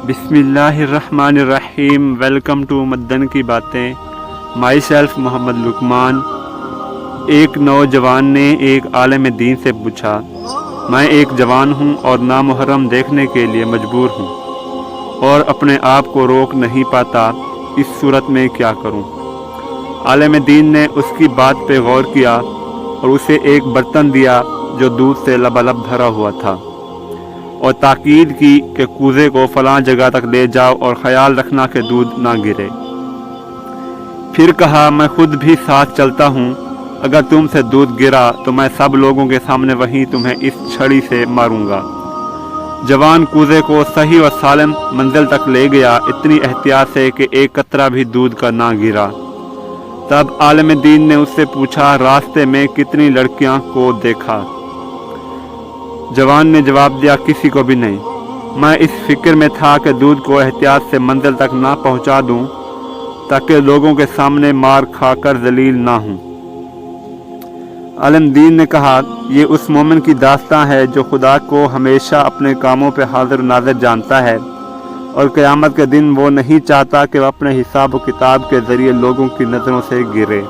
بسم اللہ الرحمن الرحیم۔ ویلکم ٹو مدن کی باتیں۔ مائی سیلف محمد لقمان۔ ایک نوجوان نے ایک عالم دین سے پوچھا، میں ایک جوان ہوں اور نامحرم دیکھنے کے لیے مجبور ہوں اور اپنے آپ کو روک نہیں پاتا، اس صورت میں کیا کروں؟ عالم دین نے اس کی بات پہ غور کیا اور اسے ایک برتن دیا جو دودھ سے لبالب بھرا ہوا تھا، اور تاکید کی کہ کوزے کو فلاں جگہ تک لے جاؤ اور خیال رکھنا کہ دودھ نہ گرے۔ پھر کہا، میں خود بھی ساتھ چلتا ہوں، اگر تم سے دودھ گرا تو میں سب لوگوں کے سامنے وہیں تمہیں اس چھڑی سے ماروں گا۔ جوان کوزے کو صحیح و سالم منزل تک لے گیا، اتنی احتیاط سے کہ ایک قطرہ بھی دودھ کا نہ گرا۔ تب عالم دین نے اس سے پوچھا، راستے میں کتنی لڑکیاں کو دیکھا؟ جوان نے جواب دیا، کسی کو بھی نہیں۔ میں اس فکر میں تھا کہ دودھ کو احتیاط سے منزل تک نہ پہنچا دوں تاکہ لوگوں کے سامنے مار کھا کر ذلیل نہ ہوں۔ عالم دین نے کہا، یہ اس مومن کی داستان ہے جو خدا کو ہمیشہ اپنے کاموں پہ حاضر ناظر جانتا ہے، اور قیامت کے دن وہ نہیں چاہتا کہ وہ اپنے حساب و کتاب کے ذریعے لوگوں کی نظروں سے گرے۔